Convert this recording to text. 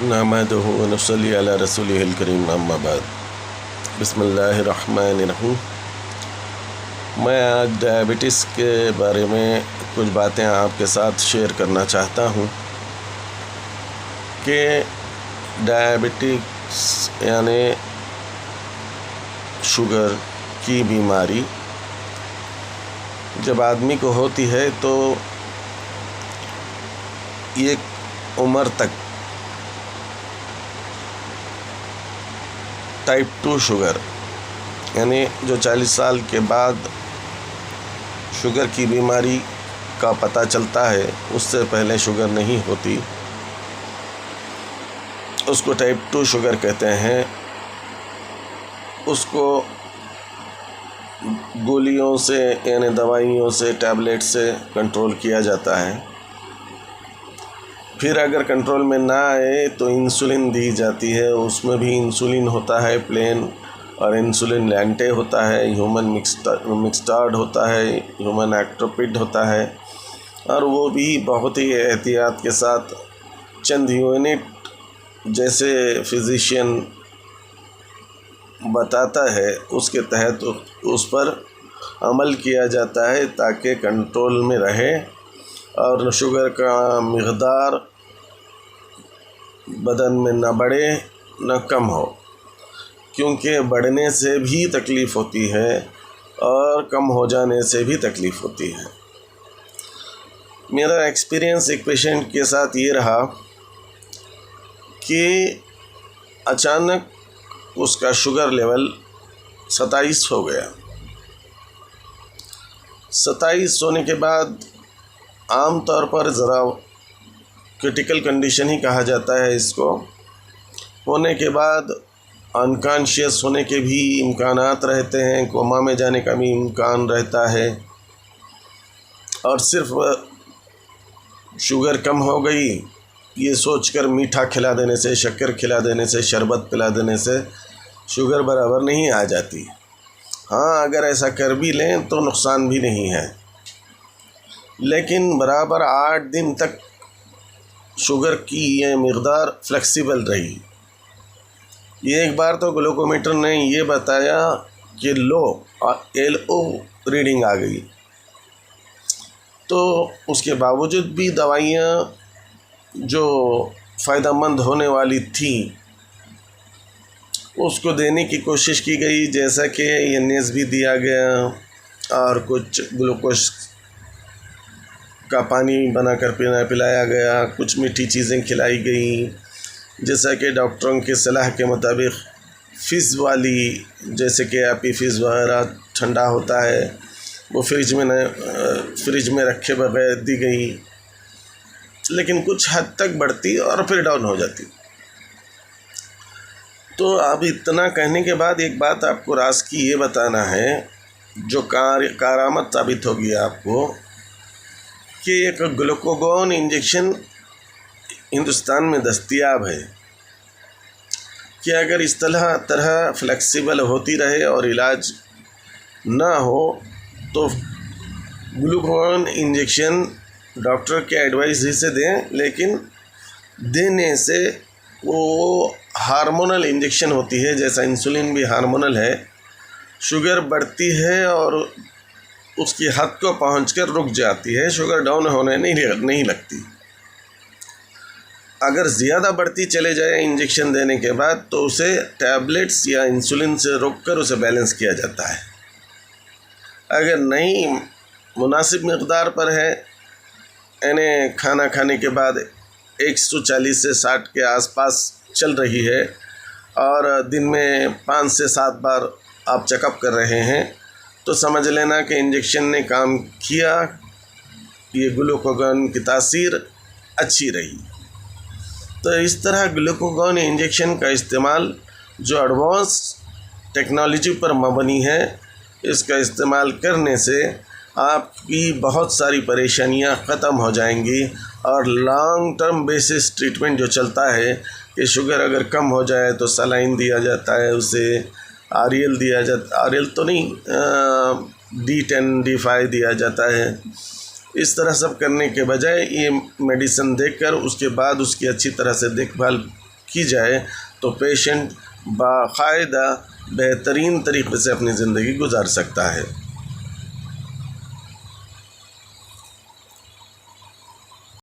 نحمدہ و نصلی علی رسولہ الکریم اما بعد بسم اللہ الرحمن الرحیم۔ میں آج ڈائبٹیز کے بارے میں کچھ باتیں آپ کے ساتھ شیئر کرنا چاہتا ہوں کہ ڈائبٹیز یعنی شوگر کی بیماری جب آدمی کو ہوتی ہے تو ایک عمر تک ٹائپ 2 شوگر یعنی جو 40 سال کے بعد شوگر کی بیماری کا پتہ چلتا ہے، اس سے پہلے شوگر نہیں ہوتی، اس کو ٹائپ 2 شوگر کہتے ہیں۔ اس کو گولیوں سے یعنی دوائیوں سے، ٹیبلٹ سے کنٹرول کیا جاتا ہے۔ پھر اگر کنٹرول میں نہ آئے تو انسولین دی جاتی ہے، اس میں بھی انسولین ہوتا ہے پلین اور انسولین لینٹے ہوتا ہے، ہیومن مکسٹارڈ ہوتا ہے، ہیومن ایکٹروپیڈ ہوتا ہے، اور وہ بھی بہت ہی احتیاط کے ساتھ چند یونٹ جیسے فزیشین بتاتا ہے اس کے تحت اس پر عمل کیا جاتا ہے تاکہ کنٹرول میں رہے اور شوگر کا مقدار بدن میں نہ بڑھے نہ کم ہو، کیونکہ بڑھنے سے بھی تکلیف ہوتی ہے اور کم ہو جانے سے بھی تکلیف ہوتی ہے۔ میرا ایکسپیرینس ایک پیشنٹ کے ساتھ یہ رہا کہ اچانک اس کا شوگر لیول 27 ہو گیا۔ 27 ہونے کے بعد عام طور پر ذرا کرٹیکل کنڈیشن ہی کہا جاتا ہے اس کو، ہونے کے بعد انکانشیس ہونے کے بھی امکانات رہتے ہیں، کوما میں جانے کا بھی امکان رہتا ہے، اور صرف شوگر کم ہو گئی یہ سوچ کر میٹھا کھلا دینے سے، شکر کھلا دینے سے، شربت پلا دینے سے شوگر برابر نہیں آ جاتی۔ ہاں، اگر ایسا کر بھی لیں تو نقصان بھی نہیں ہے، لیکن برابر 8 دن تک شوگر کی یہ مقدار فلیکسیبل رہی۔ یہ ایک بار تو گلوکومیٹر نے یہ بتایا کہ LO ریڈنگ آ گئی، تو اس کے باوجود بھی دوائیاں جو فائدہ مند ہونے والی تھیں اس کو دینے کی کوشش کی گئی، جیسا کہ NS بھی دیا گیا اور کچھ گلوکوز کا پانی بنا کر پلایا گیا، کچھ میٹھی چیزیں کھلائی گئیں، جیسا کہ ڈاکٹروں کی صلاح کے مطابق فیز والی جیسے کہ ایپی فیز وغیرہ ٹھنڈا ہوتا ہے وہ فریج میں رکھے بغیر دی گئی، لیکن کچھ حد تک بڑھتی اور پھر ڈاؤن ہو جاتی۔ تو اب اتنا کہنے کے بعد ایک بات آپ کو راز کی یہ بتانا ہے جو کارآمد ثابت ہوگی آپ کو، کہ ایک گلوکوگون انجیکشن ہندوستان میں دستیاب ہے کہ اگر اس طرح فلیکسیبل ہوتی رہے اور علاج نہ ہو تو گلوکوگون انجیکشن ڈاکٹر کے ایڈوائز ہی سے دیں، لیکن دینے سے وہ ہارمونل انجیکشن ہوتی ہے، جیسا انسولین بھی ہارمونل ہے، شوگر بڑھتی ہے اور اس کی حد کو پہنچ کر رک جاتی ہے، شوگر ڈاؤن ہونے نہیں لگتی۔ اگر زیادہ بڑھتی چلے جائے انجیکشن دینے کے بعد تو اسے ٹیبلٹس یا انسولین سے روک کر اسے بیلنس کیا جاتا ہے۔ اگر نہیں مناسب مقدار پر ہے، یعنی کھانا کھانے کے بعد 140 سے 60 کے آس پاس چل رہی ہے اور دن میں 5 سے 7 بار آپ چیک اپ کر رہے ہیں تو سمجھ لینا کہ انجیکشن نے کام کیا، یہ گلوکوگون کی تاثیر اچھی رہی۔ تو اس طرح گلوکوگون انجیکشن کا استعمال جو ایڈوانس ٹیکنالوجی پر مبنی ہے، اس کا استعمال کرنے سے آپ کی بہت ساری پریشانیاں ختم ہو جائیں گی، اور لانگ ٹرم بیسس ٹریٹمنٹ جو چلتا ہے کہ شوگر اگر کم ہو جائے تو سلائن دیا جاتا ہے، اسے RL دیا جاتا، RL تو نہیں، D10 D5 دیا جاتا ہے، اس طرح سب کرنے کے بجائے یہ میڈیسن دے کر اس کے بعد اس کی اچھی طرح سے دیکھ بھال کی جائے تو پیشنٹ باقاعدہ بہترین طریقے سے اپنی زندگی گزار سکتا ہے۔